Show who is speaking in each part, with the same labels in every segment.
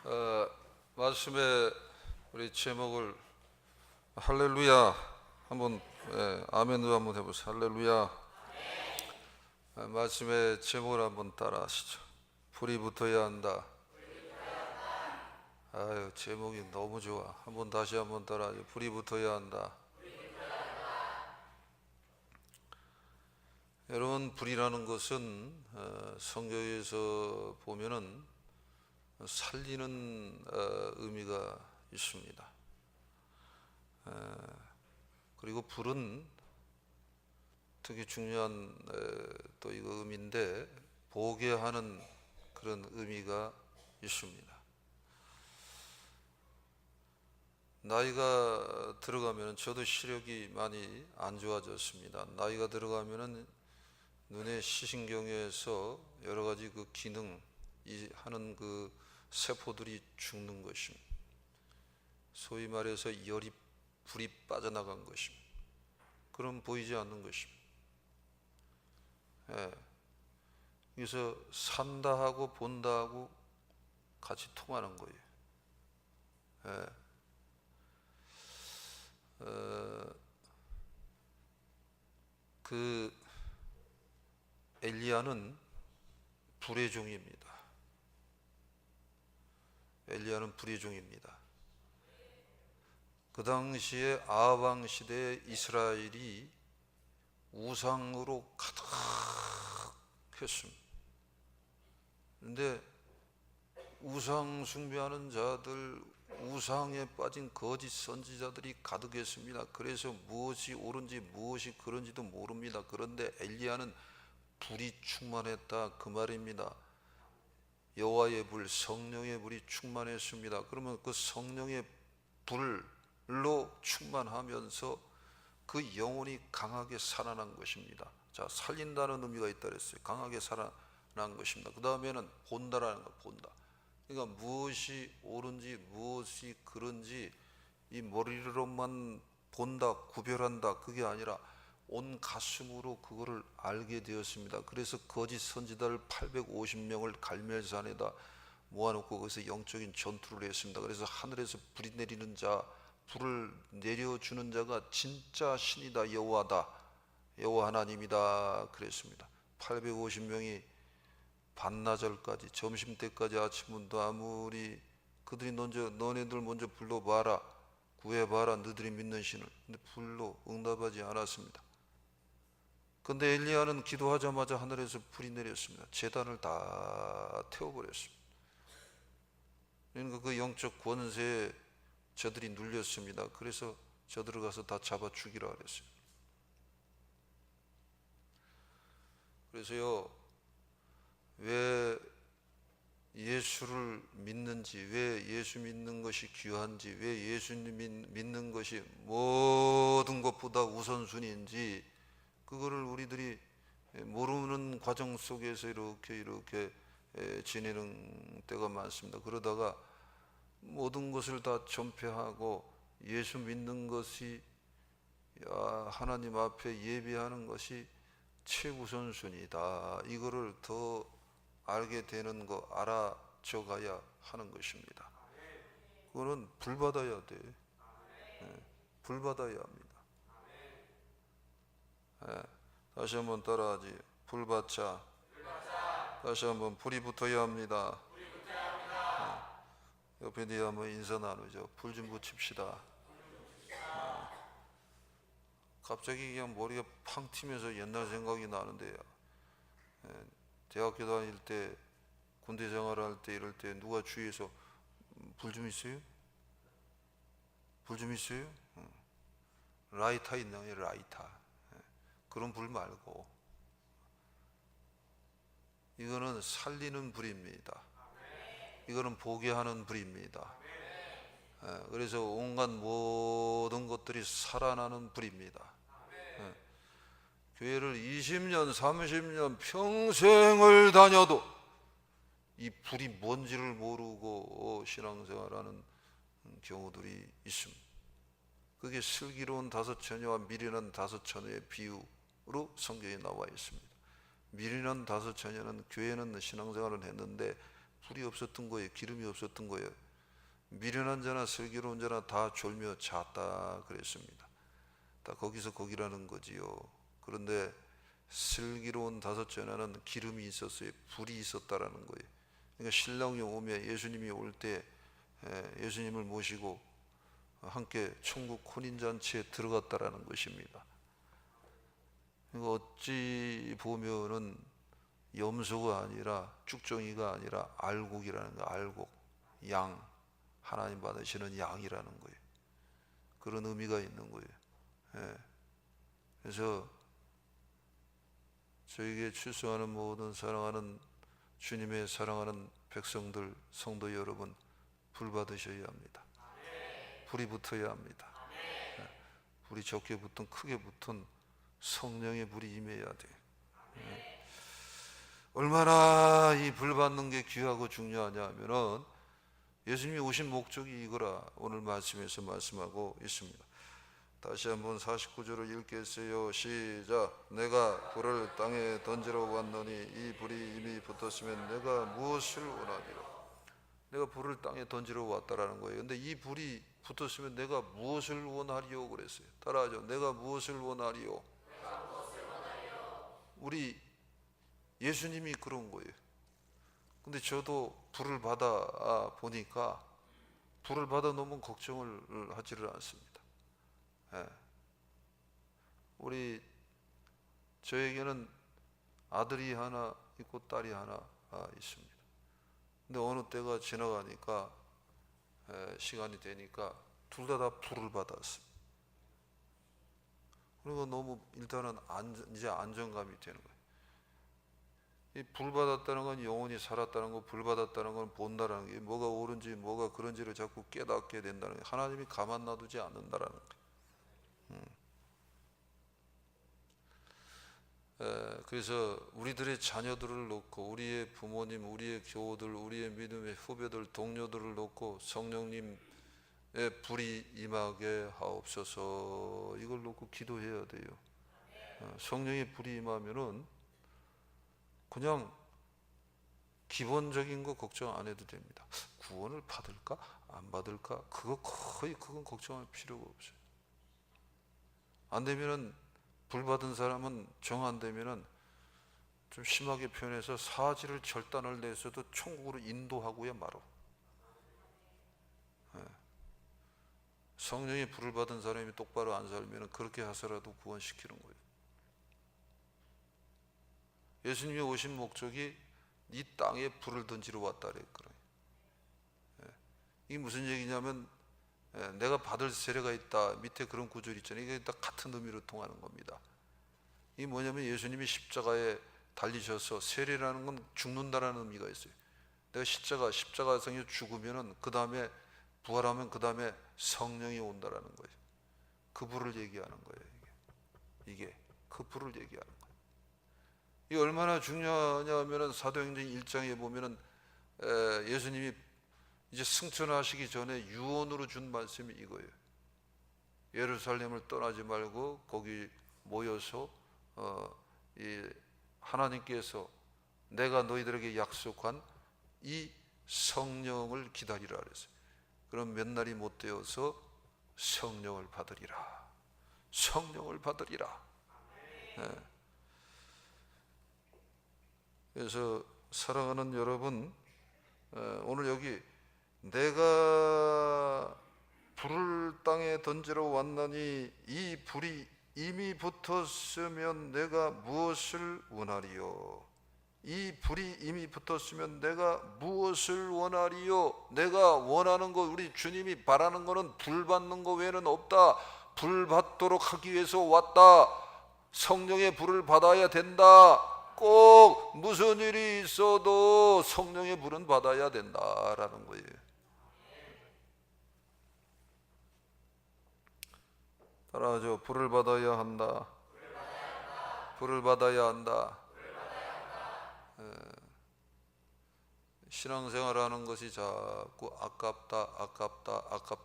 Speaker 1: 어, 말씀의 우리 제목을 할렐루야 한번 아멘으로 한번 해보세요. 할렐루야. 말씀의 제목을 한번 따라하시죠. 불이 붙어야 한다. 아유, 제목이 너무 좋아. 한번 다시 한번 따라하죠. 불이 붙어야 한다. 여러분, 불이라는 것은 성경에서 보면은 살리는 의미가 있습니다. 그리고 불은 특히 중요한 또 이거 의미인데 보게 하는 그런 의미가 있습니다. 나이가 들어가면 저도 시력이 많이 안 좋아졌습니다. 나이가 들어가면은 눈의 시신경에서 여러 가지 그 기능 하는 그 세포들이 죽는 것입니다. 소위 말해서 불이 빠져나간 것입니다. 그럼 보이지 않는 것입니다. 그래서 산다 하고 본다 하고 같이 통하는 거예요. 그 엘리야는 불의 종입니다. 엘리야는 불의 종입니다. 그 당시에 아합 왕 시대에 이스라엘이 우상으로 가득했습니다. 그런데 우상 숭배하는 자들, 우상에 빠진 거짓 선지자들이 가득했습니다. 그래서 무엇이 옳은지 무엇이 그런지도 모릅니다. 그런데 엘리야는 불이 충만했다 그 말입니다. 여호와의 불, 성령의 불이 충만했습니다. 그러면 그 성령의 불로 충만하면서 그 영혼이 강하게 살아난 것입니다. 자, 살린다는 의미가 있다 그랬어요. 강하게 살아난 것입니다. 그 다음에는 본다라는 거, 본다. 그러니까 무엇이 옳은지 무엇이 그런지 이 머리로만 본다, 구별한다, 그게 아니라 온 가슴으로 그거를 알게 되었습니다. 그래서 거짓 선지자를 850명을 갈멜산에다 모아놓고 거기서 영적인 전투를 했습니다. 그래서 하늘에서 불이 내리는 자, 불을 내려주는 자가 진짜 신이다, 여호와다, 여호와 하나님이다 그랬습니다. 850명이 반나절까지, 점심때까지, 아침문도 아무리 그들이 너네들 먼저 불러봐라, 구해봐라, 너희들이 믿는 신을. 근데 불로 응답하지 않았습니다. 근데 엘리야는 기도하자마자 하늘에서 불이 내렸습니다. 제단을 다 태워버렸습니다. 그러니까 그 영적 권세에 저들이 눌렸습니다. 그래서 저들을 가서 다 잡아 죽이라 그랬어요. 그래서요, 왜 예수를 믿는지, 왜 예수 믿는 것이 귀한지, 왜 예수님 믿는 것이 모든 것보다 우선순위인지 그거를 우리들이 모르는 과정 속에서 이렇게 지내는 때가 많습니다. 그러다가 모든 것을 다 전폐하고 예수 믿는 것이, 하나님 앞에 예배하는 것이 최우선순위다, 이거를 더 알게 되는 거, 알아져 가야 하는 것입니다. 그거는 불 받아야 돼. 불 받아야 합니다. 다시 한번 따라하지. 불 받자. 다시 한번 불이 붙어야 합니다. 옆에 네 한번 인사 나누죠. 불 좀 붙입시다. 갑자기 그냥 머리가 팡 튀면서 옛날 생각이 나는데요. 대학교 다닐 때, 군대 생활할 때, 이럴 때 누가 주위에서 불 좀 있어요? 불 좀 있어요? 라이터 있나요? 라이터. 그런 불 말고 이거는 살리는 불입니다. 이거는 보게 하는 불입니다. 그래서 온갖 모든 것들이 살아나는 불입니다. 교회를 20년, 30년 평생을 다녀도 이 불이 뭔지를 모르고 신앙생활하는 경우들이 있습니다. 그게 슬기로운 다섯 처녀와 미련한 다섯 처녀의 비유로 성경에 나와 있습니다. 미련한 다섯 처녀는 교회는 신앙생활을 했는데 불이 없었던 거예요. 기름이 없었던 거예요. 미련한 자나 슬기로운 자나 다 졸며 잤다 그랬습니다. 다 거기서 거기라는 거지요. 그런데 슬기로운 다섯 자나는 기름이 있었어요. 불이 있었다라는 거예요. 그러니까 신랑이 오면 예수님이 올 때 예수님을 모시고 함께 천국 혼인잔치에 들어갔다라는 것입니다. 그러니까 어찌 보면은 염소가 아니라 쭉정이가 아니라 알곡이라는 거, 알곡, 양, 하나님 받으시는 양이라는 거예요. 그런 의미가 있는 거예요. 그래서 저에게 출소하는 모든 사랑하는 주님의 사랑하는 백성들, 성도 여러분, 불 받으셔야 합니다. 불이 붙어야 합니다. 불이 적게 붙든 크게 붙든 성령의 불이 임해야 돼요. 얼마나 이 불 받는 게 귀하고 중요하냐 하면은 예수님이 오신 목적이 이거라 오늘 말씀에서 말씀하고 있습니다. 다시 한번 49절을 읽겠어요. 시작. 내가 불을 땅에 던지러 왔노니 이 불이 이미 붙었으면 내가 무엇을 원하리요. 내가 불을 땅에 던지러 왔다라는 거예요. 근데 이 불이 붙었으면 내가 무엇을 원하리요 그랬어요. 따라하죠. 내가 무엇을 원하리요. 우리 예수님이 그런 거예요. 근데 저도 불을 받아 보니까 불을 받아 놓으면 걱정을 하지를 않습니다. 저에게는 아들이 하나 있고 딸이 하나 있습니다. 근데 어느 때가 지나가니까 시간이 되니까 둘 다 불을 받았어요. 그리고 너무 일단은 이제 안정감이 되는 거예요. 이 불 받았다는 건 영혼이 살았다는 거, 불 받았다는 건 본다라는 게 뭐가 옳은지 뭐가 그런지를 자꾸 깨닫게 된다는 게 하나님이 가만 놔두지 않는다라는 거예요. 그래서 우리들의 자녀들을 놓고 우리의 부모님, 우리의 교우들, 우리의 믿음의 후배들, 동료들을 놓고 성령님의 불이 임하게 하옵소서 이걸 놓고 기도해야 돼요. 성령의 불이 임하면은 그냥 기본적인 거 걱정 안 해도 됩니다. 구원을 받을까 안 받을까 그건 걱정할 필요가 없어요. 안 되면은 불 받은 사람은 정 안 되면은 좀 심하게 표현해서 사지를 절단을 내서도 천국으로 인도하고야 말어. 성령의 불을 받은 사람이 똑바로 안 살면은 그렇게 해서라도 구원시키는 거예요. 예수님이 오신 목적이 이 땅에 불을 던지러 왔다 그랬거든요. 이게 무슨 얘기냐면 내가 받을 세례가 있다 밑에 그런 구절 있잖아요. 이게 다 같은 의미로 통하는 겁니다. 이게 뭐냐면 예수님이 십자가에 달리셔서 세례라는 건 죽는다라는 의미가 있어요. 내가 십자가상에 죽으면은 그 다음에 부활하면 그 다음에 성령이 온다라는 거예요. 그 불을 얘기하는 거예요. 이게 그 불을 얘기하는 거예요. 이게 얼마나 중요하냐 하면은 사도행전 1장에 보면은 예수님이 이제 승천하시기 전에 유언으로 준 말씀이 이거예요. 예루살렘을 떠나지 말고 거기 모여서 하나님께서 내가 너희들에게 약속한 이 성령을 기다리라 그랬어요. 그럼 몇 날이 못 되어서 성령을 받으리라. 성령을 받으리라. 그래서 사랑하는 여러분, 오늘 여기 내가 불을 땅에 던지러 왔나니 이 불이 이미 붙었으면 내가 무엇을 원하리요. 이 불이 이미 붙었으면 내가 무엇을 원하리요. 내가 원하는 것, 우리 주님이 바라는 것은 불 받는 것 외에는 없다. 불 받도록 하기 위해서 왔다. 성령의 불을 받아야 된다. 꼭 무슨 일이 있어도 성령의 불은 받아야 된다라는 거예요. 따라하죠. 불을 받아야 한다. 불을 받아야 한다. 신앙생활하는 것이 자꾸 아깝다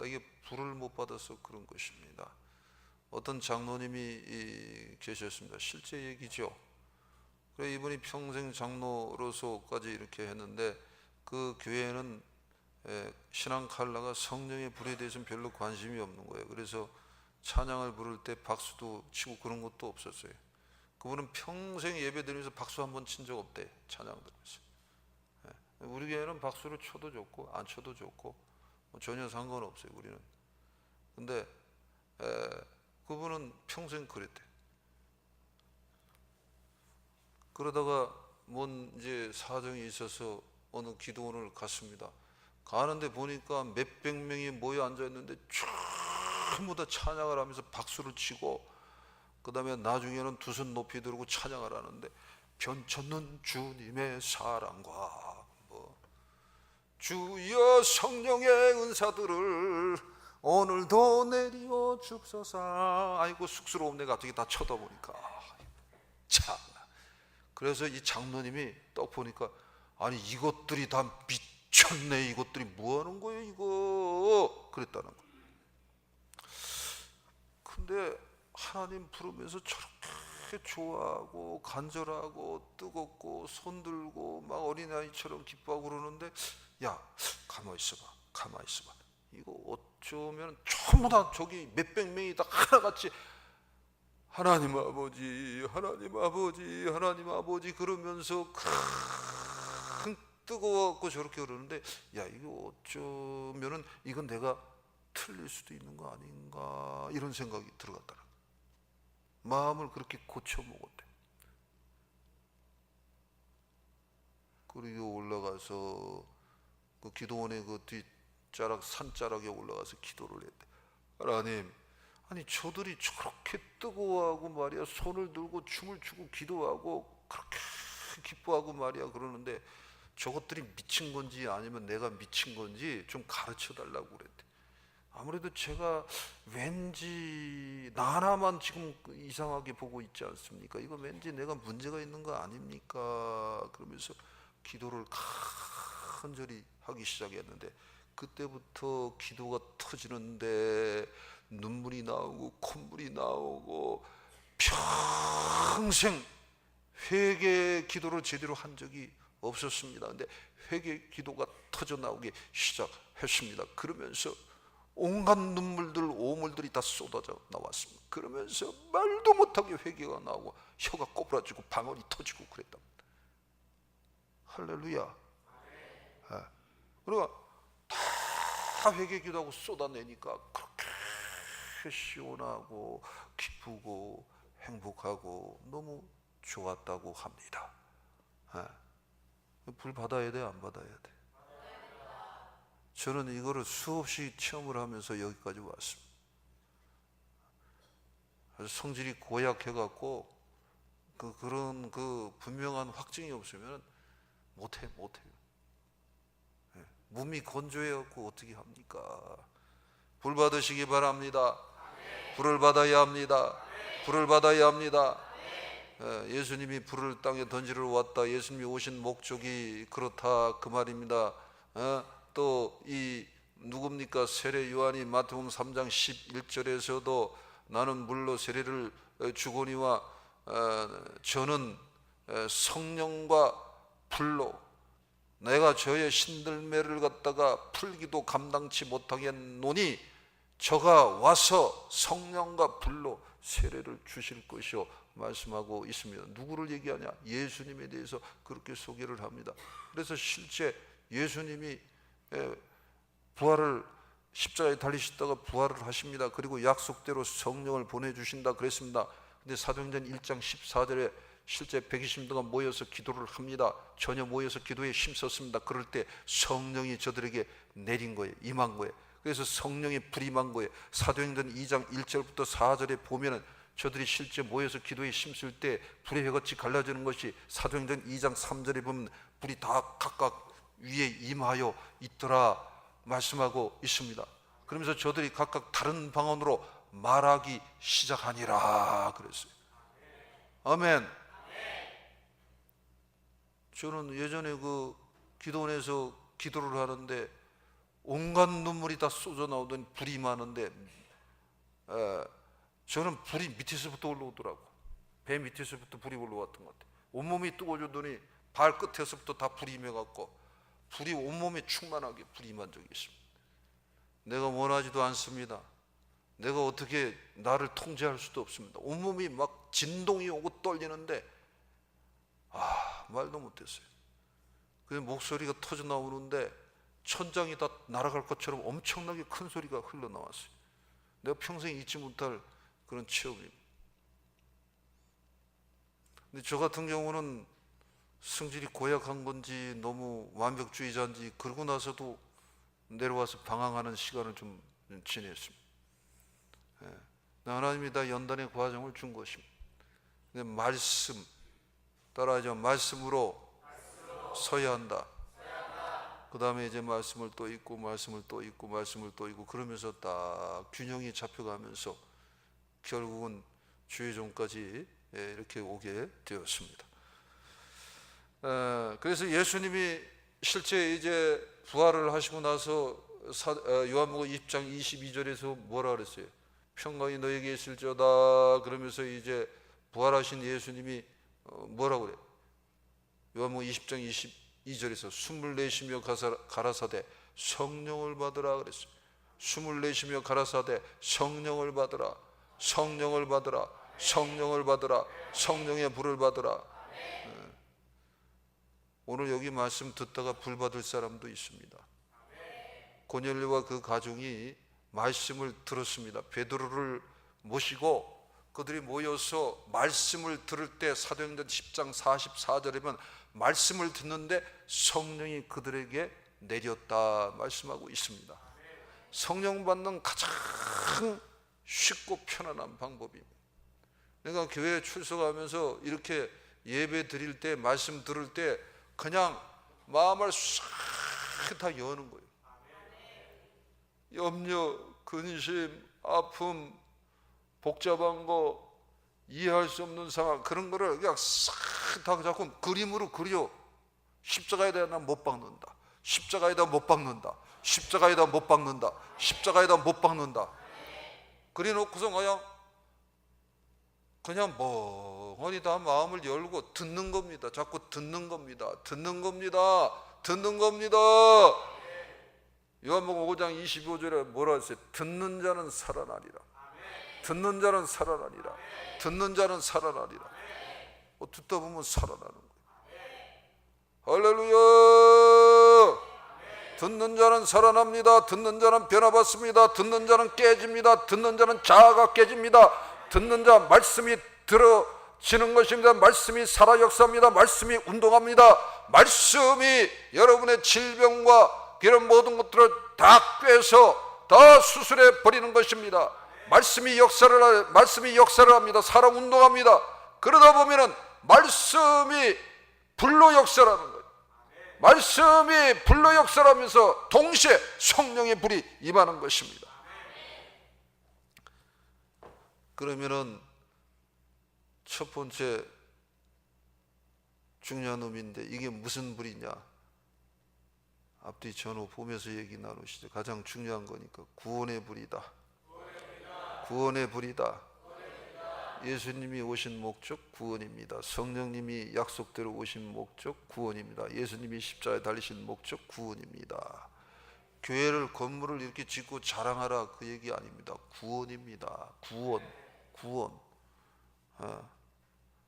Speaker 1: 이게 불을 못 받아서 그런 것입니다. 어떤 장로님이 계셨습니다. 실제 얘기죠. 그래 이분이 평생 장로로서까지 이렇게 했는데 그 교회는 신앙 칼라가 성령의 불에 대해서는 별로 관심이 없는 거예요. 그래서 찬양을 부를 때 박수도 치고 그런 것도 없었어요. 그분은 평생 예배 드리면서 박수 한 번 친 적 없대. 찬양 들으면서. 우리 교회는 박수를 쳐도 좋고 안 쳐도 좋고 전혀 상관없어요. 우리는. 근데 그분은 평생 그랬대. 그러다가 뭔 이제 사정이 있어서 어느 기도원을 갔습니다. 가는데 보니까 몇백 명이 모여 앉아 있는데 전부 다 찬양을 하면서 박수를 치고, 그 다음에 나중에는 두 손 높이 들고 찬양을 하는데, 변쳤는 주님의 사랑과 주여 성령의 은사들을 오늘도 내리어 줍소서. 아이고 쑥스러움. 내가 갑자기 다 쳐다보니까 참. 그래서 이 장로님이 딱 보니까, 아니 이것들이 다 미쳤네, 이것들이 뭐 하는 거예요 이거, 그랬다는 거예요. 근데 하나님 부르면서 저렇게 좋아하고 간절하고 뜨겁고 손들고 막 어린아이처럼 기뻐하고 그러는데, 야 가만히 있어봐, 가만히 있어봐, 이거 어쩌면 전부 다 저기 몇백 명이 다 하나같이 하나님 아버지, 하나님 아버지, 하나님 아버지 그러면서 뜨거워갖고 저렇게 그러는데, 야 이거 어쩌면은 이건 내가 틀릴 수도 있는 거 아닌가, 이런 생각이 들어갔더라. 마음을 그렇게 고쳐 먹었대. 그리고 올라가서 그 기도원의 그 뒷자락 산자락에 올라가서 기도를 했대. 하나님, 아니 저들이 저렇게 뜨거워하고 말이야, 손을 들고 춤을 추고 기도하고 그렇게 기뻐하고 말이야 그러는데, 저것들이 미친 건지 아니면 내가 미친 건지 좀 가르쳐 달라고 그랬대. 아무래도 제가 왠지 나 하나만 지금 이상하게 보고 있지 않습니까? 이거 왠지 내가 문제가 있는 거 아닙니까? 그러면서 기도를 간절히 하기 시작했는데, 그때부터 기도가 터지는데 눈물이 나오고 콧물이 나오고, 평생 회개 기도를 제대로 한 적이 없었습니다. 근데 회개 기도가 터져 나오기 시작했습니다. 그러면서 온갖 눈물들, 오물들이 다 쏟아져 나왔습니다. 그러면서 말도 못하게 회개가 나오고 혀가 꼬부라지고 방언이 터지고 그랬답니다. 할렐루야. 그러니까 다 회개 기도하고 쏟아내니까 그렇게 시원하고 기쁘고 행복하고 너무 좋았다고 합니다. 불 받아야 돼, 안 받아야 돼? 저는 이거를 수없이 체험을 하면서 여기까지 왔습니다. 그래서 성질이 고약해갖고 그런 분명한 확증이 없으면 못해요. 몸이 건조해갖고 어떻게 합니까? 불 받으시기 바랍니다. 불을 받아야 합니다. 불을 받아야 합니다. 예수님이 불을 땅에 던지러 왔다, 예수님이 오신 목적이 그렇다, 그 말입니다. 또 이 누굽니까? 세례 요한이 마태복음 3장 11절에서도 나는 물로 세례를 주거니와 저는 성령과 불로 내가 저의 신들매를 갖다가 풀기도 감당치 못하겠노니 저가 와서 성령과 불로 세례를 주실 것이요 말씀하고 있습니다. 누구를 얘기하냐? 예수님에 대해서 그렇게 소개를 합니다. 그래서 실제 예수님이 부활을 십자가에 달리셨다가 부활을 하십니다. 그리고 약속대로 성령을 보내주신다 그랬습니다. 근데 사도행전 1장 14절에 실제 120명가 모여서 기도를 합니다. 전혀 모여서 기도에 힘썼습니다. 그럴 때 성령이 저들에게 내린 거예요. 임한 거예요. 그래서 성령의 불이 임한 거예요. 사도행전 2장 1절부터 4절에 보면은 저들이 실제 모여서 기도에 힘쓸 때 불의 혀같이 갈라지는 것이 사도행전 2장 3절에 보면 불이 다 각각 위에 임하여 있더라 말씀하고 있습니다. 그러면서 저들이 각각 다른 방언으로 말하기 시작하니라 그랬어요. 아멘. 저는 예전에 그 기도원에서 기도를 하는데 온갖 눈물이 다 쏟아 나오더니 불이 임하는데, 저는 불이 밑에서부터 올라오더라고. 배 밑에서부터 불이 올라왔던 것 같아요. 온몸이 뜨거워지더니 발끝에서부터 다 불이 임해갖고 불이 온몸에 충만하게 불이 임한 적이 있습니다. 내가 원하지도 않습니다. 내가 어떻게 나를 통제할 수도 없습니다. 온몸이 막 진동이 오고 떨리는데 말도 못했어요. 그 목소리가 터져 나오는데 천장이 다 날아갈 것처럼 엄청나게 큰 소리가 흘러나왔어요. 내가 평생 잊지 못할 그런 체험입니다. 근데 저 같은 경우는 성질이 고약한 건지 너무 완벽주의자인지 그러고 나서도 내려와서 방황하는 시간을 좀 지냈습니다. 하나님이 다 연단의 과정을 준 것입니다. 근데 말씀, 따라하죠. 말씀으로 서야 한다. 그 다음에 이제 말씀을 또 읽고 말씀을 또 읽고 말씀을 또 읽고 그러면서 딱 균형이 잡혀가면서 결국은 주의 종까지 이렇게 오게 되었습니다. 그래서 예수님이 실제 이제 부활을 하시고 나서 요한복음 20장 22절에서 뭐라 그랬어요? 평강이 너에게 있을지어다. 그러면서 이제 부활하신 예수님이 뭐라고 그래요? 요한복음 20장 22절에서 숨을 내쉬며 가라사대 성령을 받으라 그랬어요. 숨을 내쉬며 가라사대 성령을 받으라, 성령을 받으라, 성령을 받으라, 성령의 불을 받으라. 오늘 여기 말씀 듣다가 불 받을 사람도 있습니다. 고넬료와 그 가족이 말씀을 들었습니다. 베드로를 모시고 그들이 모여서 말씀을 들을 때 사도행전 10장 44절에 보면 말씀을 듣는데 성령이 그들에게 내렸다 말씀하고 있습니다. 성령 받는 가장 쉽고 편안한 방법입니다. 내가 교회에 출석하면서 이렇게 예배 드릴 때 말씀 들을 때 그냥 마음을 싹 다 여는 거예요. 염려, 근심, 아픔, 복잡한 거, 이해할 수 없는 상황, 그런 거를 그냥 싹 다 자꾸 그림으로 그려. 십자가에다 난 못 박는다, 십자가에다 못 박는다, 십자가에다 못 박는다, 십자가에다 못 박는다 그래놓고서 그냥 멍하니 다 마음을 열고 듣는 겁니다. 자꾸 듣는 겁니다. 듣는 겁니다. 듣는 겁니다. 요한복음 5장 25절에 뭐라 했어요? 듣는 자는 살아나리라. 듣는 자는 살아나리라. 듣는 자는 살아나리라. 듣다 보면 살아나는 거예요. 할렐루야. 듣는 자는 살아납니다. 듣는 자는 변화받습니다. 듣는 자는 깨집니다. 듣는 자는 자아가 깨집니다. 듣는 자 말씀이 들어지는 것입니다. 말씀이 살아 역사합니다. 말씀이 운동합니다. 말씀이 여러분의 질병과 이런 모든 것들을 다 꿰서 다 수술해 버리는 것입니다. 말씀이 역사를 합니다. 살아 운동합니다. 그러다 보면은 말씀이 불로 역사하는 거예요. 말씀이 불로 역사하면서 동시에 성령의 불이 임하는 것입니다. 그러면은 첫 번째 중요한 의미인데 이게 무슨 불이냐? 앞뒤 전후 보면서 얘기 나누시죠. 가장 중요한 거니까 구원의 불이다. 구원의 불이다. 예수님이 오신 목적 구원입니다. 성령님이 약속대로 오신 목적 구원입니다. 예수님이 십자가에 달리신 목적 구원입니다. 교회를 건물을 이렇게 짓고 자랑하라 그 얘기 아닙니다. 구원입니다. 구원.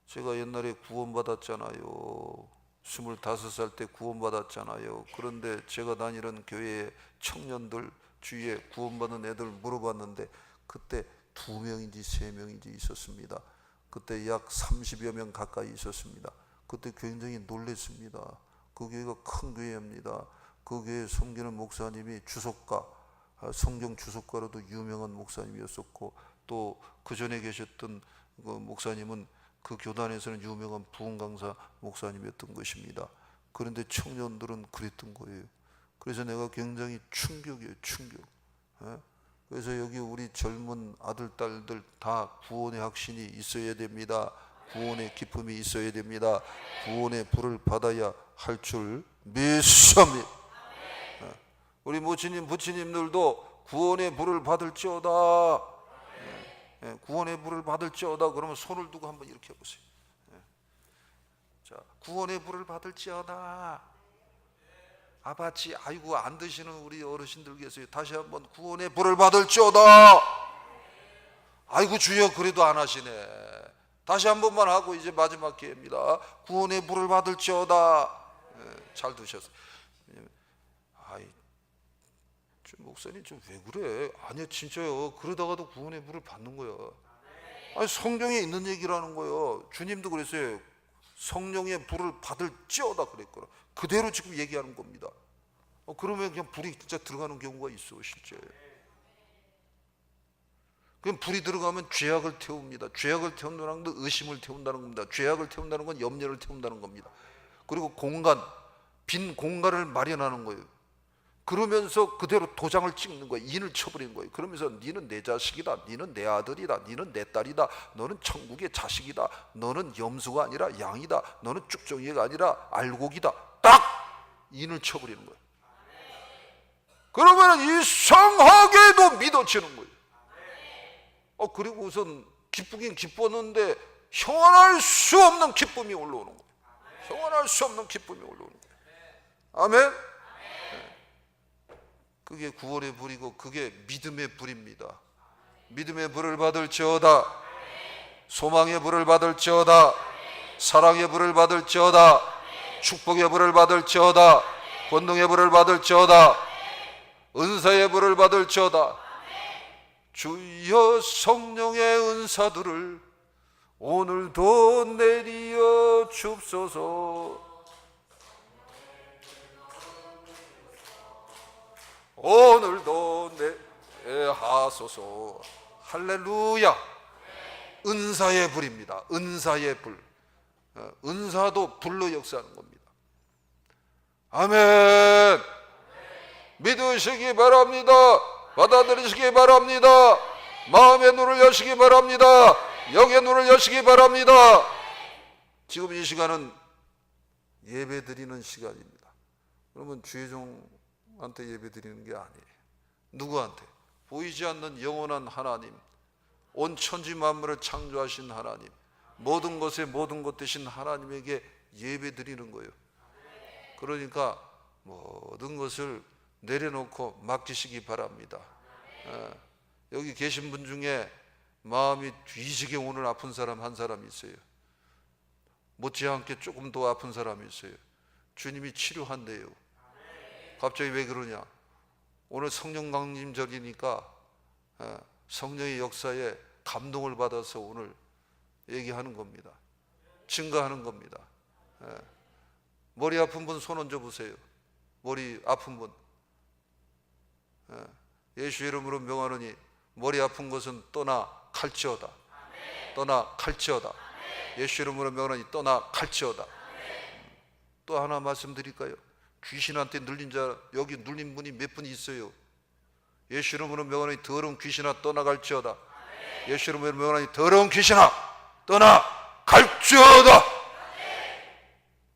Speaker 1: 제가 옛날에 구원받았잖아요. 25살 때 구원받았잖아요. 그런데 제가 다니는 교회에 청년들 주위에 구원받은 애들 물어봤는데 그때 2명인지 3명인지 있었습니다. 그때 약 30여 명 가까이 있었습니다. 그때 굉장히 놀랐습니다. 그 교회가 큰 교회입니다. 그 교회에 섬기는 목사님이 주석가, 성경 주석가로도 유명한 목사님이었었고 또 그 전에 계셨던 그 목사님은 그 교단에서는 유명한 부흥 강사 목사님이었던 것입니다. 그런데 청년들은 그랬던 거예요. 그래서 내가 굉장히 충격이에요. 충격. 그래서 여기 우리 젊은 아들 딸들 다 구원의 확신이 있어야 됩니다. 구원의 기쁨이 있어야 됩니다. 구원의 불을 받아야 할 줄 믿습니다. 우리 모친님 부친님들도 구원의 불을 받을지어다. 구원의 불을 받을지어다. 그러면 손을 두고 한번 이렇게 해보세요. 자, 구원의 불을 받을지어다. 아바치 아이고 안 드시는 우리 어르신들 계세요. 다시 한번 구원의 불을 받을지어다. 아이고 주여 그래도 안 하시네. 다시 한 번만 하고 이제 마지막 기회입니다. 구원의 불을 받을지어다. 잘 드셨어요. 아이 목사님 좀 왜 그래? 아니요 진짜요. 그러다가도 구원의 불을 받는 거예요. 아니 성경에 있는 얘기라는 거예요. 주님도 그랬어요. 성령의 불을 받을지어다 그랬거라. 그대로 지금 얘기하는 겁니다. 그러면 그냥 불이 진짜 들어가는 경우가 있어 실제. 그럼 불이 들어가면 죄악을 태웁니다. 죄악을 태운다는 건 의심을 태운다는 겁니다. 죄악을 태운다는 건 염려를 태운다는 겁니다. 그리고 빈 공간을 마련하는 거예요. 그러면서 그대로 도장을 찍는 거예요. 인을 쳐버리는 거예요. 그러면서 니는 내 자식이다. 니는 내 아들이다. 니는 내 딸이다. 너는 천국의 자식이다. 너는 염소가 아니라 양이다. 너는 쭉정이가 아니라 알곡이다. 딱 인을 쳐버리는 거예요. 그러면 이상하게도 믿어지는 거예요. 그리고 우선 기쁘긴 기뻤는데 형언할 수 없는 기쁨이 올라오는 거예요. 형언할 수 없는 기쁨이 올라오는 거예요. 아멘. 그게 구원의 불이고 그게 믿음의 불입니다. 믿음의 불을 받을지어다. 소망의 불을 받을지어다. 사랑의 불을 받을지어다. 축복의 불을 받을지어다. 권능의 불을 받을지어다. 은사의 불을 받을지어다. 주여 성령의 은사들을 오늘도 내리어 줍소서. 오늘도 내하소서. 할렐루야. 은사의 불입니다. 은사의 불. 은사도 불로 역사하는 겁니다. 아멘. 믿으시기 바랍니다. 받아들이시기 바랍니다. 마음의 눈을 여시기 바랍니다. 영의 눈을 여시기 바랍니다. 지금 이 시간은 예배 드리는 시간입니다. 그러면 주의종한테 예배 드리는 게 아니에요. 누구한테? 보이지 않는 영원한 하나님, 온 천지 만물을 창조하신 하나님, 모든 것의 모든 것 되신 하나님에게 예배 드리는 거예요. 그러니까 모든 것을 내려놓고 맡기시기 바랍니다. 여기 계신 분 중에 마음이 뒤지게 오늘 아픈 사람 한 사람 있어요. 못지않게 조금 더 아픈 사람이 있어요. 주님이 치료한대요. 갑자기 왜 그러냐? 오늘 성령 강림절이니까 성령의 역사에 감동을 받아서 오늘 얘기하는 겁니다. 증거하는 겁니다. 머리 아픈 분 손 얹어 보세요. 머리 아픈 분. 예수 이름으로 명하노니 머리 아픈 것은 떠나 갈지어다. 떠나 갈지어다. 예수 이름으로 명하노니 떠나 갈지어다. 또 하나 말씀드릴까요? 귀신한테 눌린 자, 여기 눌린 분이 몇 분 있어요. 예수 이름으로 명하노니 더러운 귀신아 떠나갈지어다. 예수 이름으로 명하노니 더러운 귀신아 떠나갈지어다.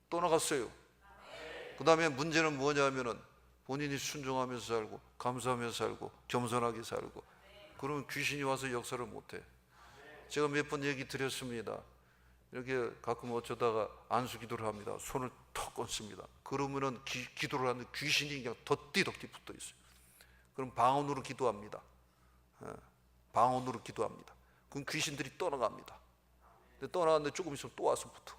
Speaker 1: 떠나갔어요. 그 다음에 문제는 뭐냐면은 본인이 순종하면서 살고 감사하면서 살고 겸손하게 살고, 그러면 귀신이 와서 역사를 못해. 제가 몇 번 얘기 드렸습니다. 이렇게 가끔 어쩌다가 안수 기도를 합니다. 손을 턱 얹습니다. 그러면은 기도를 하는데 귀신이 그냥 덧띠덕띠 붙어 있어요. 그럼 방언으로 기도합니다. 방언으로 기도합니다. 그럼 귀신들이 떠나갑니다. 근데 떠나갔는데 조금 있으면 또 와서 붙어.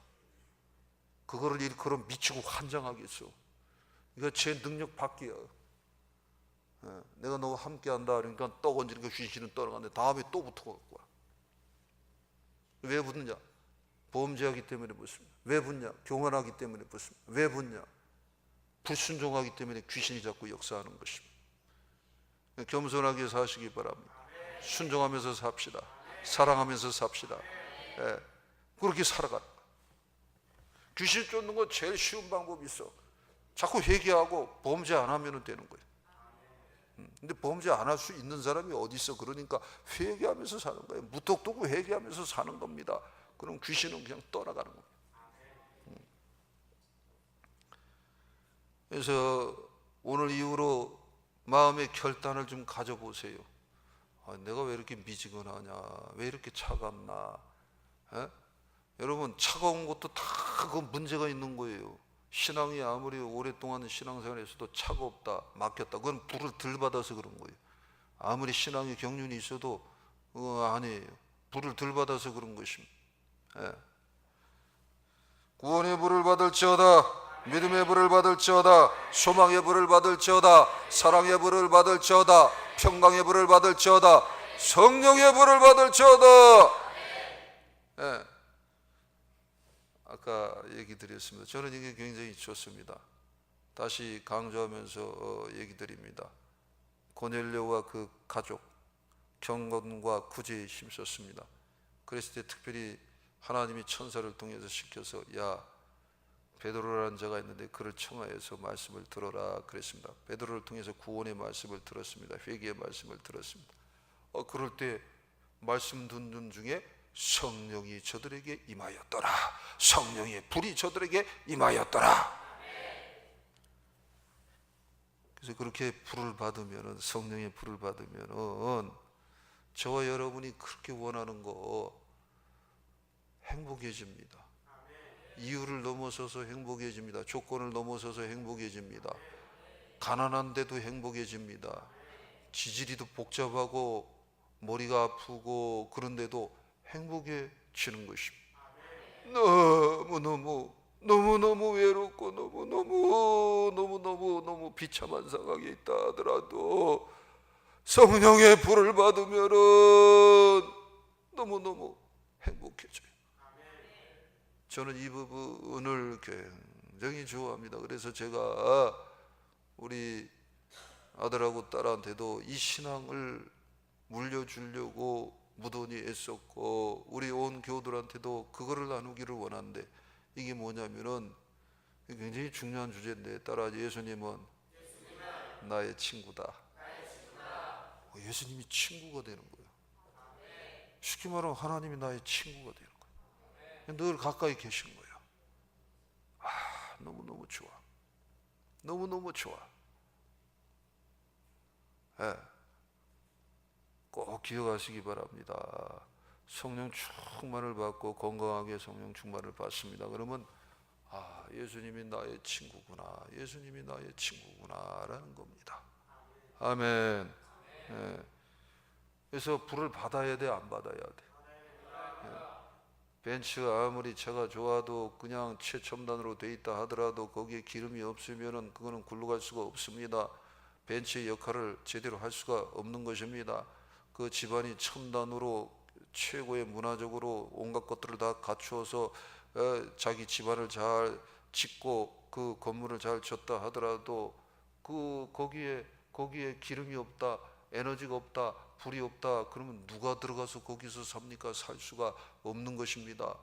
Speaker 1: 그거를 일컬어 미치고 환장하겠어. 이거 제 능력 밖이야. 내가 너와 함께한다 그러니까 떡 얹으니까 귀신은 떠나갔는데 다음에 또 붙어갖고 와. 왜 붙느냐? 범죄하기 때문에 붙습니다. 왜 붙냐? 교만하기 때문에 붙습니다. 왜 붙냐? 불순종하기 때문에 귀신이 자꾸 역사하는 것입니다. 겸손하게 사시기 바랍니다. 순종하면서 삽시다. 사랑하면서 삽시다. 그렇게 살아가는 거야. 귀신 쫓는 건 제일 쉬운 방법이 있어. 자꾸 회개하고 범죄 안 하면 되는 거예요. 근데 범죄 안 할 수 있는 사람이 어디 있어? 그러니까 회개하면서 사는 거예요. 무턱도고 회개하면서 사는 겁니다. 그럼 귀신은 그냥 떠나가는 겁니다. 그래서 오늘 이후로 마음의 결단을 좀 가져보세요. 내가 왜 이렇게 미지근하냐? 왜 이렇게 차갑나? 여러분 차가운 것도 다 그 문제가 있는 거예요. 신앙이 아무리 오랫동안 신앙생활에서도 차가 없다, 막혔다, 그건 불을 덜 받아서 그런 거예요. 아무리 신앙의 경륜이 있어도 아니에요. 불을 덜 받아서 그런 것입니다. 예. 구원의 불을 받을지어다, 믿음의 불을 받을지어다, 소망의 불을 받을지어다, 사랑의 불을 받을지어다, 평강의 불을 받을지어다, 성령의 불을 받을지어다. 예. 아까 얘기 드렸습니다. 저는 이게 굉장히 좋습니다. 다시 강조하면서 얘기 드립니다. 고넬료와 그 가족 경건과 구제에 힘썼습니다. 그랬을 때 특별히 하나님이 천사를 통해서 시켜서 야, 베드로라는 자가 있는데 그를 청하여서 말씀을 들어라 그랬습니다. 베드로를 통해서 구원의 말씀을 들었습니다. 회개의 말씀을 들었습니다. 그럴 때 말씀 듣는 중에 성령이 저들에게 임하였더라. 성령의 불이 저들에게 임하였더라. 그래서 그렇게 불을 받으면, 성령의 불을 받으면 저와 여러분이 그렇게 원하는 거 행복해집니다. 이유를 넘어서서 행복해집니다. 조건을 넘어서서 행복해집니다. 가난한데도 행복해집니다. 지지리도 복잡하고 머리가 아프고 그런데도 행복해지는 것입니다. 너무너무 외롭고 너무 비참한 상황에 있다 하더라도 성령의 불을 받으면 너무너무 행복해져요. 저는 이 부분을 굉장히 좋아합니다. 그래서 제가 우리 아들하고 딸한테도 이 신앙을 물려주려고 무던히 애썼고, 우리 온 교우들한테도 그거를 나누기를 원하는데, 이게 뭐냐면은 굉장히 중요한 주제인데, 따라 예수님은 나의 친구다. 예수님이 친구가 되는 거예요. 쉽게 말하면 하나님이 나의 친구가 되는 거예요. 늘 가까이 계신 거예요. 너무너무 좋아. 너무너무 좋아. 네. 꼭 기억하시기 바랍니다. 성령 충만을 받고 건강하게 성령 충만을 받습니다. 그러면 예수님이 나의 친구구나, 예수님이 나의 친구구나 라는 겁니다. 아멘. 네. 그래서 불을 받아야 돼, 안 받아야 돼? 네. 벤츠가 아무리 차가 좋아도 그냥 최첨단으로 돼 있다 하더라도 거기에 기름이 없으면은 그거는 굴러갈 수가 없습니다. 벤츠의 역할을 제대로 할 수가 없는 것입니다. 그 집안이 첨단으로 최고의 문화적으로 온갖 것들을 다 갖추어서 자기 집안을 잘 짓고 그 건물을 잘 졌다 하더라도 거기에 기름이 없다, 에너지가 없다, 불이 없다, 그러면 누가 들어가서 거기서 삽니까? 살 수가 없는 것입니다.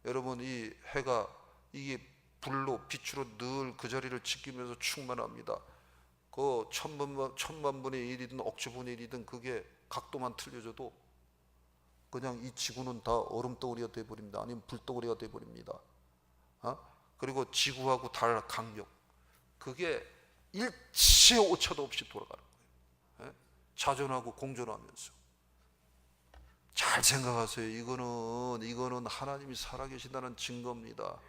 Speaker 1: 여러분, 이 해가 이게 불로 빛으로 늘 그 자리를 지키면서 충만합니다. 그 천만분의 일이든 억지분의 일이든 그게 각도만 틀려져도 그냥 이 지구는 다 얼음덩어리가 되어버립니다. 아니면 불덩어리가 되어버립니다. 그리고 지구하고 달 강력, 그게 일체 오차도 없이 돌아가는 거예요. 자전하고 공존하면서. 잘 생각하세요. 이거는 하나님이 살아계신다는 증거입니다.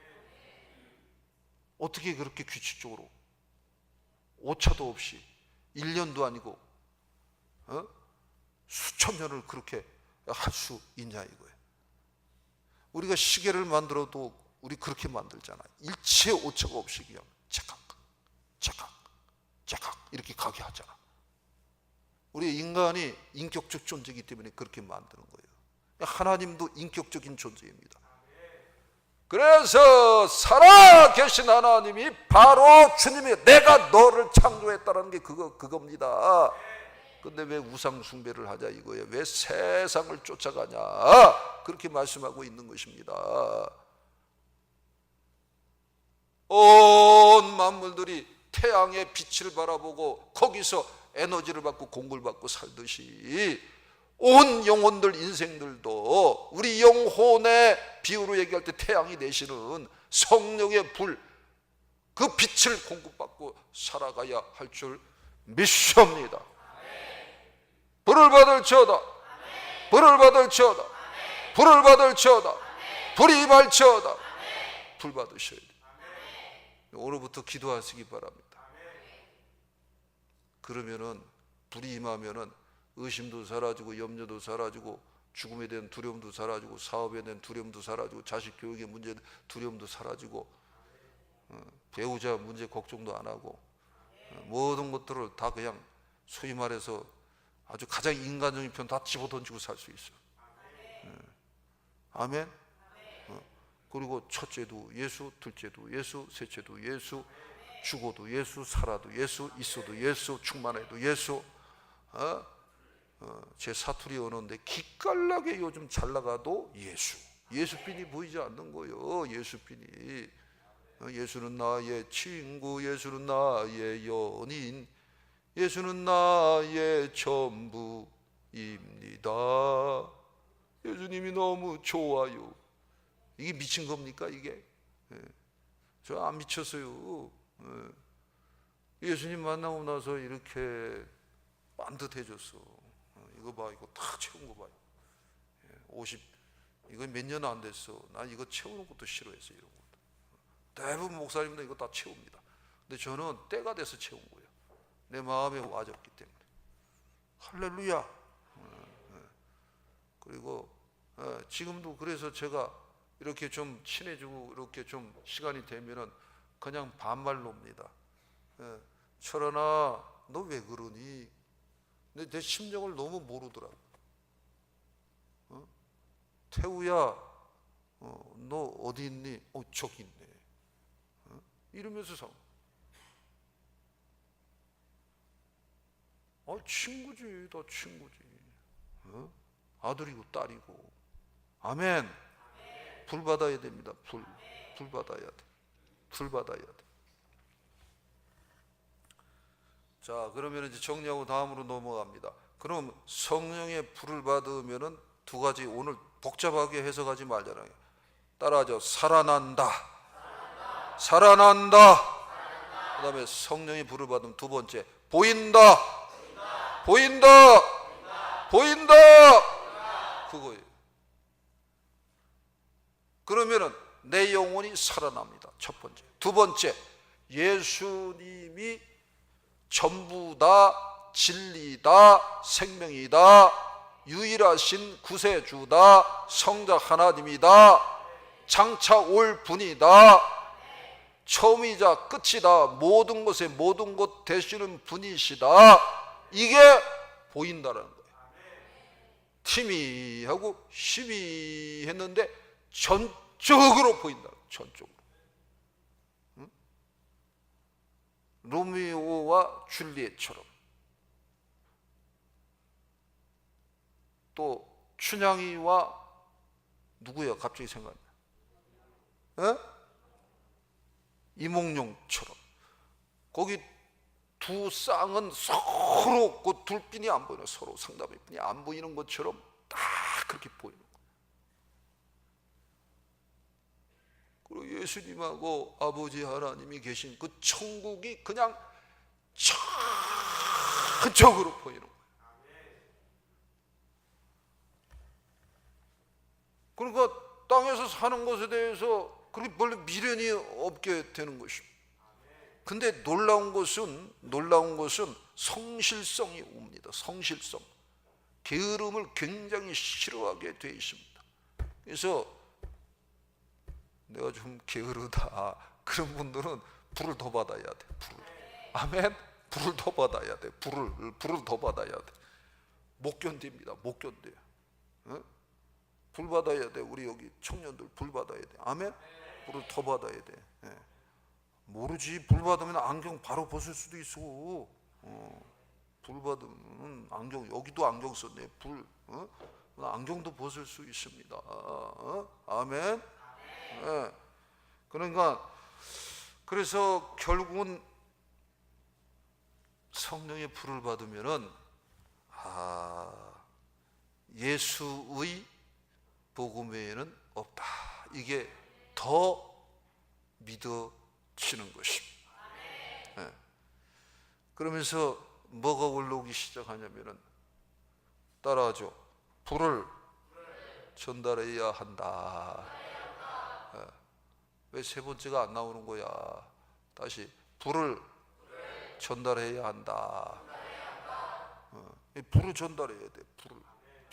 Speaker 1: 어떻게 그렇게 규칙적으로 오차도 없이 1년도 아니고 수천 년을 그렇게 할 수 있냐 이거예요. 우리가 시계를 만들어도 우리 그렇게 만들잖아요. 일체 오차가 없이 그냥 차각 이렇게 가게 하잖아. 우리 인간이 인격적 존재이기 때문에 그렇게 만드는 거예요. 하나님도 인격적인 존재입니다. 그래서 살아계신 하나님이 바로 주님이 내가 너를 창조했다는 게 그겁니다. 근데 왜 우상 숭배를 하냐 이거예요. 왜 세상을 쫓아가냐, 그렇게 말씀하고 있는 것입니다. 온 만물들이 태양의 빛을 바라보고 거기서 에너지를 받고 공급을 받고 살듯이 온 영혼들, 인생들도 우리 영혼의 비유로 얘기할 때 태양이 내시는 성령의 불, 그 빛을 공급받고 살아가야 할 줄 믿습니다. 불을 받을지어다, 불을 받을지어다, 불을 받을지어다, 불이 임할지어다. 불 받으셔야 돼요. 오늘부터 기도하시기 바랍니다. 그러면은 불이 임하면은 의심도 사라지고 염려도 사라지고 죽음에 대한 두려움도 사라지고 사업에 대한 두려움도 사라지고 자식 교육의 문제 두려움도 사라지고 배우자 문제 걱정도 안 하고 모든 것들을 다 그냥 소위 말해서 아주 가장 인간적인 편 다 집어던지고 살 수 있어요. 아멘. 그리고 첫째도 예수, 둘째도 예수, 셋째도 예수, 죽어도 예수, 살아도 예수, 있어도 예수, 충만해도 예수. 제 사투리 언어인데 기깔나게 요즘 잘 나가도 예수. 예수빈이 보이지 않는 거예요. 예수빈이. 예수는 나의 친구, 예수는 나의 연인, 예수는 나의 전부입니다. 예수님이 너무 좋아요. 이게 미친 겁니까 이게? 저 안 미쳤어요. 예수님 만나고 나서 이렇게 반듯해졌어. 이거 봐, 이거 다 채운 거 봐요. 50 이거 몇 년 안 됐어. 난 이거 채우는 것도 싫어해서 이런 것도. 대부분 목사님들은 이거 다 채웁니다. 근데 저는 때가 돼서 채운 거예요. 내 마음에 와졌기 때문에. 할렐루야. 그리고 지금도 그래서 제가 이렇게 좀 친해지고 이렇게 좀 시간이 되면은 그냥 반말로 옵니다. 철원아, 너 왜 그러니? 근데 내 심정을 너무 모르더라고. 태우야, 너 어디 있니? 저기 있네. 이러면서 상. 친구지, 다 친구지. 아들이고 딸이고. 아멘. 불 받아야 됩니다. 불 받아야 돼. 불 받아야 돼. 자, 그러면 이제 정리하고 다음으로 넘어갑니다. 그럼 성령의 불을 받으면은 두 가지, 오늘 복잡하게 해석하지 말잖아요. 따라하죠. 살아난다. 살아난다. 그 다음에 성령의 불을 받으면 두 번째, 보인다. 보인다. 보인다. 그거예요. 그러면은 내 영혼이 살아납니다. 첫 번째. 두 번째, 예수님이 전부다, 진리다, 생명이다, 유일하신 구세주다, 성자 하나님이다, 장차 올 분이다, 처음이자 끝이다, 모든 것에 모든 것 되시는 분이시다. 이게 보인다라는 거예요. 희미하고 희미했는데 전적으로 보인다. 전적으로. 로미오와 줄리엣처럼. 또 춘향이와 누구야? 갑자기 생각나. 이몽룡처럼. 거기 두 쌍은 서로 그 둘빈이 안 보이는, 서로 상담의 빈이 안 보이는 것처럼 딱 그렇게 보이는 거예요. 그리고 예수님하고 아버지 하나님이 계신 그 천국이 그냥 전적으로 보이는 거예요. 그러니까 땅에서 사는 것에 대해서 그렇게 별로 미련이 없게 되는 것입니다. 근데 놀라운 것은 성실성이 옵니다. 성실성. 게으름을 굉장히 싫어하게 되어 있습니다. 그래서 내가 좀 게으르다 그런 분들은 불을 더 받아야 돼. 불을. 아멘. 불을 더 받아야 돼. 불을 더 받아야 돼. 못 견딥니다. 못 견뎌요. 불 받아야 돼. 우리 여기 청년들 불 받아야 돼. 아멘. 불을 더 받아야 돼. 모르지. 불 받으면 안경 바로 벗을 수도 있어. 불 받으면 안경, 여기도 안경 썼네. 불, 안경도 벗을 수 있습니다. 아멘. 그러니까 그래서 결국은 성령의 불을 받으면은 예수의 복음 외에는 없다. 이게 더 믿어지는 것입니다. 그러면서 뭐가 올라오기 시작하냐면은 따라하죠. 불을 전달해야 한다. 왜 세 번째가 안 나오는 거야? 다시 불을 전달해야 한다. 불을 전달해야 돼.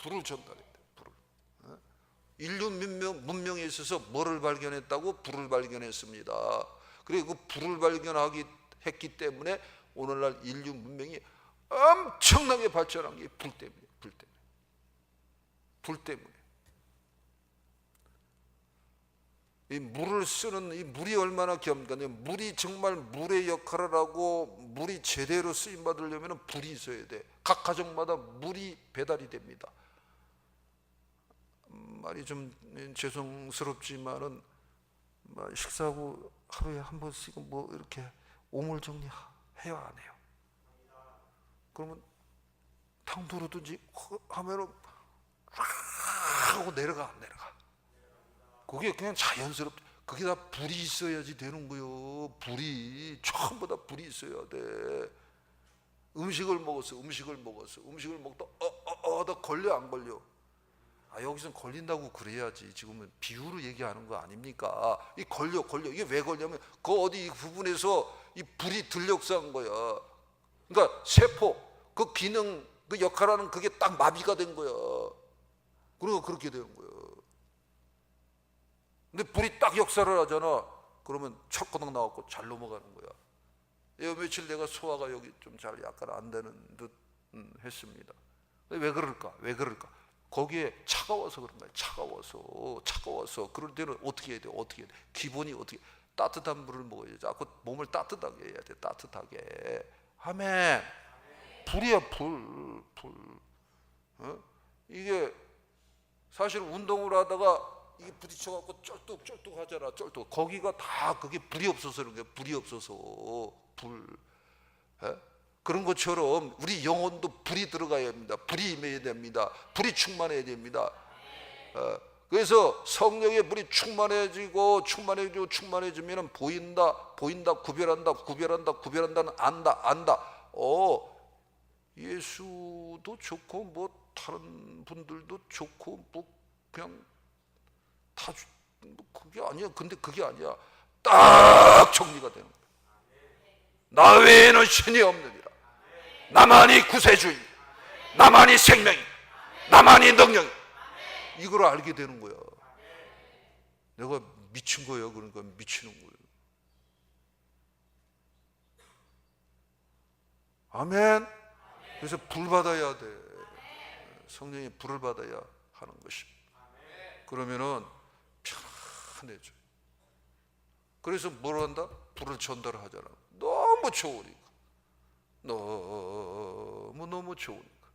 Speaker 1: 불을 전달해야 돼. 불을. 인류 문명에 있어서 뭐를 발견했다고? 불을 발견했습니다. 그리고 그 불을 했기 때문에 오늘날 인류 문명이 엄청나게 발전한 게 불 때문에. 불 때문에. 이 물을 쓰는 이 물이 얼마나 귀합니까? 물이 정말 물의 역할을 하고 물이 제대로 쓰임 받으려면 불이 있어야 돼. 각 가정마다 물이 배달이 됩니다. 말이 좀 죄송스럽지만은 식사하고 하루에 한 번씩 뭐 이렇게 오물 정리해야 안 해요? 그러면 탕도로든지 하면은 하고 내려가 안 내려가? 그게 그냥 자연스럽게, 그게 다 불이 있어야지 되는 거요. 불이 전부 다 불이 있어야 돼. 음식을 먹다 나 걸려 안 걸려? 여기선 걸린다고 그래야지. 지금은 비유로 얘기하는 거 아닙니까? 이 걸려. 이게 왜 걸냐면 그 어디 이 부분에서 이 불이 들력사한 거야. 그러니까 세포 그 기능 그 역할하는 그게 딱 마비가 된 거야. 그러니까 그렇게 되는 거야. 근데 불이 딱 역사를 하잖아. 그러면 척거덕 나왔고 잘 넘어가는 거야. 며칠 내가 소화가 여기 좀 잘 약간 안 되는 듯 했습니다. 왜 그럴까? 거기에 차가워서 그런 거야. 차가워서 그럴 때는 어떻게 해야 돼? 기본이 어떻게? 따뜻한 물을 먹어야지. 자꾸 몸을 따뜻하게 해야 돼. 따뜻하게. 아멘. 불이야 불. 이게 사실 운동을 하다가 이게 부딪혀갖고 쩔뚝 하잖아. 거기가 다 그게 불이 없어서 그런 거야. 불이 없어서. 그런 것처럼 우리 영혼도 불이 들어가야 합니다. 불이 임해야 됩니다. 불이 충만해야 됩니다. 그래서 성령의 불이 충만해지면 보인다, 구별한다는 안다. 예수도 좋고 뭐 다른 분들도 좋고 뭐 그냥 다 그게 아니야. 근데 그게 아니야. 딱 정리가 되는 거야. 나 외에는 신이 없느니라. 나만이 구세주이, 나만이 생명이, 나만이 능력이. 이걸 알게 되는 거야. 내가 미친 거예요. 그러니까 미치는 거예요. 아멘. 그래서 불 받아야 돼. 성령의 불을 받아야 하는 것입니다. 그러면은 편해져. 그래서 뭘 한다? 불을 전달하잖아. 너무 좋으니까. 너무 좋으니까.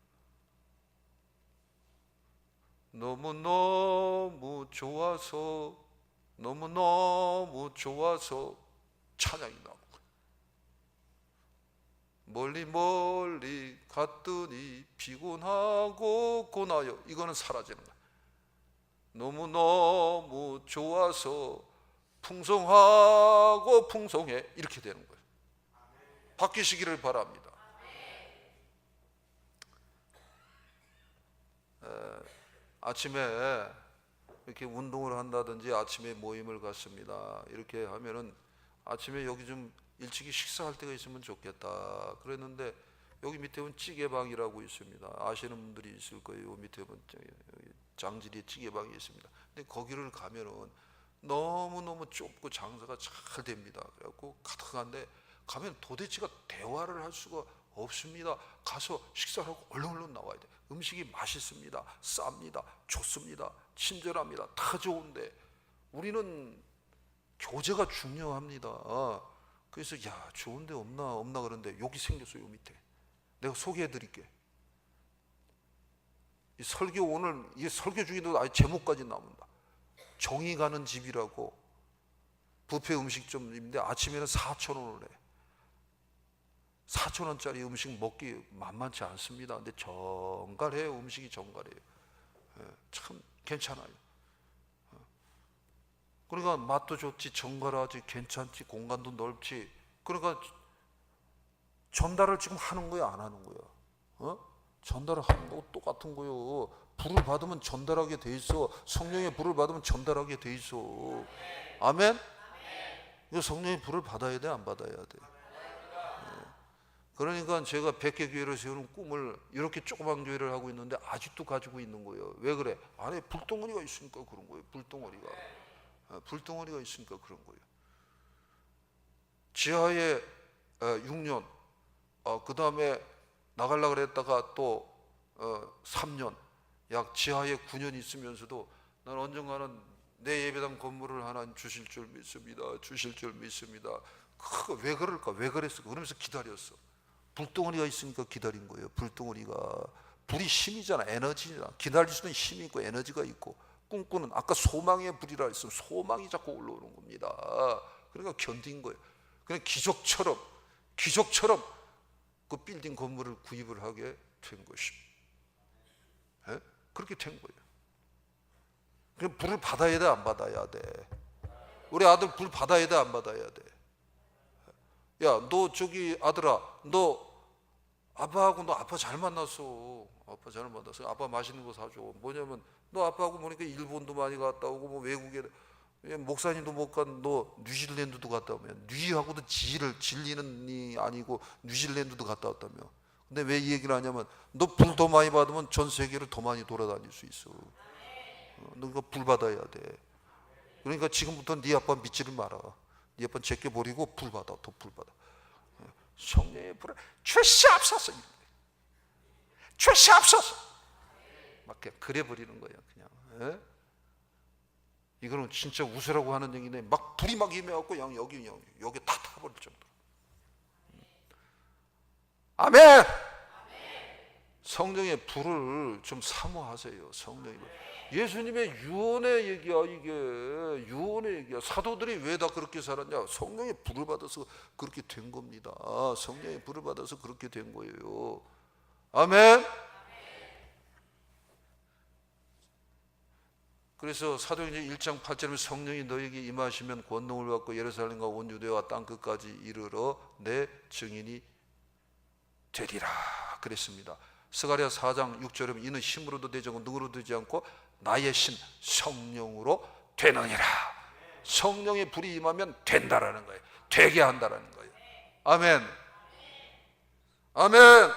Speaker 1: 너무 좋아서 찬양이 나오고 멀리 갔더니 피곤하고 고나요. 이거는 사라지는 거야. 너무 좋아서 풍성하고 풍성해. 이렇게 되는 거예요. 바뀌시기를 바랍니다. 아침에 이렇게 운동을 한다든지 아침에 모임을 갖습니다. 이렇게 하면은 아침에 여기 좀 일찍이 식사할 때가 있으면 좋겠다 그랬는데 여기 밑에 보면 찌개방이라고 있습니다. 아시는 분들이 있을 거예요. 밑에 보면 장지리에 찌개방이 있습니다. 근데 거기를 가면은 너무 좁고 장사가 잘 됩니다. 그래갖고 가득한데 가면 도대체가 대화를 할 수가 없습니다. 가서 식사를 하고 얼른 나와야 돼. 음식이 맛있습니다. 쌉니다. 좋습니다. 친절합니다. 다 좋은데 우리는 교제가 중요합니다. 그래서 야 좋은데 없나 그런데 여기 생겼어요. 요 밑에 내가 소개해 드릴게. 이 설교 오늘 이 설교 중에도 아예 제목까지 나옵니다. 정이 가는 집이라고 뷔페 음식점인데 아침에는 4,000원을 해. 4,000원짜리 음식 먹기 만만치 않습니다. 근데 정갈해요. 음식이 정갈해요. 참 괜찮아요. 그러니까 맛도 좋지, 정갈하지, 괜찮지, 공간도 넓지. 그러니까 전달을 지금 하는 거야, 안 하는 거야? 전달을 하는 거고 똑같은 거요. 불을 받으면 전달하게 돼 있어. 성령의 불을 받으면 전달하게 돼 있어. 아멘? 이거 성령의 불을 받아야 돼, 안 받아야 돼? 그러니까 제가 100개 교회를 세우는 꿈을 이렇게 조그만 교회를 하고 있는데 아직도 가지고 있는 거예요. 왜 그래? 안에 불덩어리가 있으니까 그런 거예요. 불덩어리가 있으니까 그런 거예요. 지하에 6년, 그 다음에 나가려고 그랬다가 또 3년, 약 지하에 9년 있으면서도 난 언젠가는 내 예배당 건물을 하나 주실 줄 믿습니다. 왜 그럴까? 왜 그랬을까? 그러면서 기다렸어. 불덩어리가 있으니까 기다린 거예요. 불이 힘이잖아, 에너지잖아. 기다릴 수는 힘이 있고 에너지가 있고, 꿈꾸는 아까 소망의 불이라 했으면 소망이 자꾸 올라오는 겁니다. 그러니까 견딘 거예요. 그냥 기적처럼 그 빌딩 건물을 구입을 하게 된 것입니다. 그렇게 된 거예요. 그냥 불을 받아야 돼, 안 받아야 돼? 우리 아들 불 받아야 돼, 안 받아야 돼? 야, 너 저기 아들아, 너 아빠 잘 만났어. 아빠 맛있는 거 사줘. 뭐냐면 너 아빠하고 보니까 일본도 많이 갔다 오고 뭐 외국에 목사님도 못 간 너 뉴질랜드도 갔다 오면 뉴하고도 질리는 아니고 뉴질랜드도 갔다 왔다며. 근데 왜 이 얘기를 하냐면 너 불 더 많이 받으면 전 세계를 더 많이 돌아다닐 수 있어. 너 이거 불 받아야 돼. 그러니까 지금부터 네 아빠 믿지를 마라. 네 아빠 제껴버리고 불 받아. 더 불 받아. 성령의 불을 주시옵소서. 막 그냥 그래 버리는 거예요. 그냥. 이거는 진짜 웃으라고 하는 얘기인데 막 불이 막 임해갖고 여기 다 타버릴 정도로. 아멘. 성령의 불을 좀 사모하세요. 성령의 불. 예수님의 유언의 얘기야. 이게 유언의 얘기야. 사도들이 왜 다 그렇게 살았냐? 성령의 불을 받아서 그렇게 된 겁니다. 성령의 불을 받아서 그렇게 된 거예요. 아멘. 그래서 사도행전 1장 8절에 성령이 너에게 임하시면 권능을 받고 예루살렘과 온 유대와 땅 끝까지 이르러 내 증인이 되리라 그랬습니다. 스가랴 4장 6절에 이는 힘으로도 되지 않고 능으로도 되지 않고 나의 신 성령으로 되느니라. 성령의 불이 임하면 된다라는 거예요. 되게 한다라는 거예요. 아멘. 아멘.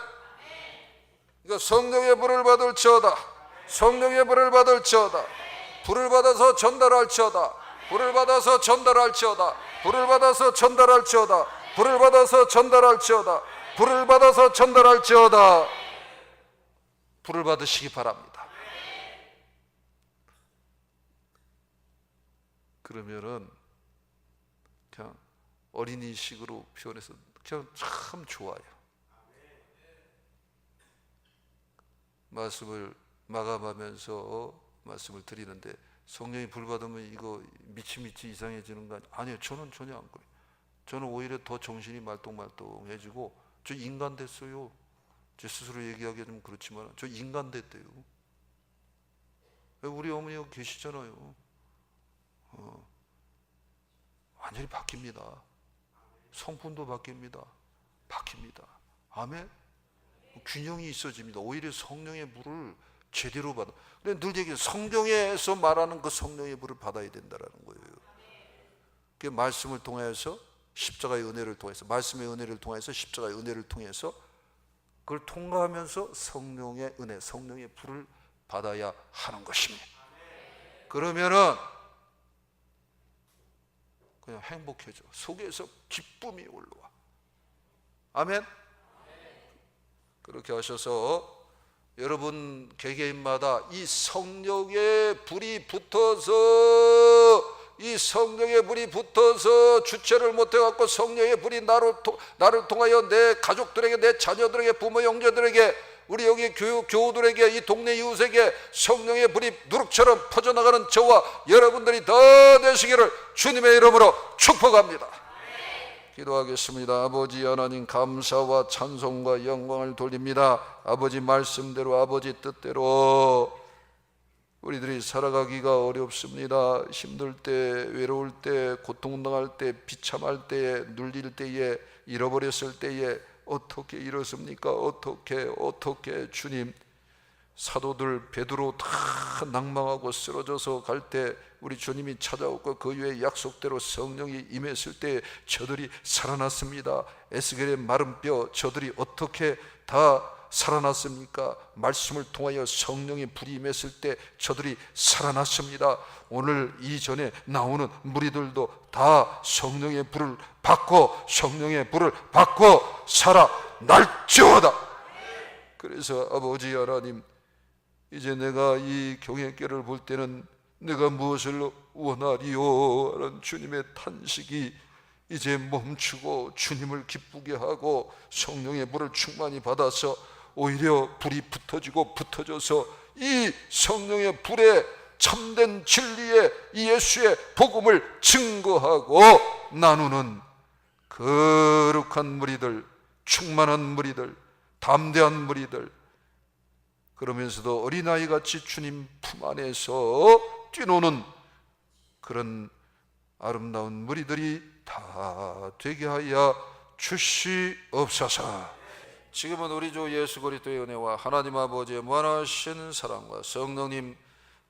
Speaker 1: 그러니까 성령의 불을 받을지어다. 성령의 불을 받을지어다. 불을 받아서 전달할지어다. 불을 받아서 전달할지어다. 불을 받아서 전달할지어다. 불을 받아서 전달할지어다. 불을 받아서 전달할지어다. 불을 받으시기 바랍니다. 그러면은 그냥 어린이식으로 표현해서 그냥 참 좋아요. 말씀을 마감하면서 말씀을 드리는데 성령이 불 받으면 이거 미치 이상해지는 거 아니에요. 저는 전혀 안 그래요. 저는 오히려 더 정신이 말똥말똥해지고 저 인간 됐어요. 제 스스로 얘기하기가 좀 그렇지만 저 인간 됐대요. 우리 어머니가 계시잖아요. 완전히 바뀝니다. 성품도 바뀝니다. 아멘. 균형이 있어집니다. 오히려 성령의 불을 제대로 받아. 늘 얘기해요. 성경에서 말하는 그 성령의 불을 받아야 된다라는 거예요. 그 말씀을 통해서 십자가의 은혜를 통해서 말씀의 은혜를 통해서 십자가의 은혜를 통해서 그걸 통과하면서 성령의 은혜, 성령의 불을 받아야 하는 것입니다. 그러면은 그냥 행복해져. 속에서 기쁨이 올라와. 아멘. 그렇게 하셔서 여러분 개개인마다 이 성령의 불이 붙어서 주체를 못해갖고 성령의 불이 나를 통하여 내 가족들에게, 내 자녀들에게, 부모 형제들에게, 우리 여기 교우들에게, 이 동네 이웃에게 성령의 불이 누룩처럼 퍼져나가는 저와 여러분들이 더 되시기를 주님의 이름으로 축복합니다. 기도하겠습니다. 아버지 하나님, 감사와 찬송과 영광을 돌립니다. 아버지 말씀대로, 아버지 뜻대로 우리들이 살아가기가 어렵습니다. 힘들 때, 외로울 때, 고통당할 때, 비참할 때에, 눌릴 때에, 잃어버렸을 때에 어떻게 이렇습니까? 어떻게 주님. 사도들 베드로 다 낭망하고 쓰러져서 갈 때 우리 주님이 찾아오고 그 후에 약속대로 성령이 임했을 때 저들이 살아났습니다. 에스겔의 마른 뼈, 저들이 어떻게 다 살아났습니까? 말씀을 통하여 성령의 불이 임했을 때 저들이 살아났습니다. 오늘 이전에 나오는 무리들도 다 성령의 불을 받고 성령의 불을 받고 살아날지어다. 그래서 아버지 하나님, 이제 내가 이 경외교를 볼 때는 내가 무엇을 원하리요? 라는 주님의 탄식이 이제 멈추고 주님을 기쁘게 하고 성령의 불을 충만히 받아서 오히려 불이 붙어져서 이 성령의 불에 참된 진리의 이 예수의 복음을 증거하고 나누는 거룩한 무리들, 충만한 무리들, 담대한 무리들, 그러면서도 어린아이같이 주님 품 안에서 뛰노는 그런 아름다운 무리들이 다 되게 하여 주시옵소서. 지금은 우리 주 예수 그리스도의 은혜와 하나님 아버지의 무한하신 사랑과 성령님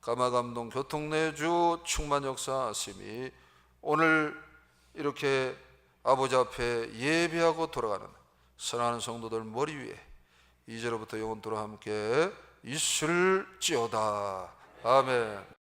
Speaker 1: 감화감동 교통내주 충만 역사하심이 오늘 이렇게 아버지 앞에 예배하고 돌아가는 선한 성도들 머리 위에 이제로부터 영원토록 함께 있을지어다. 아멘.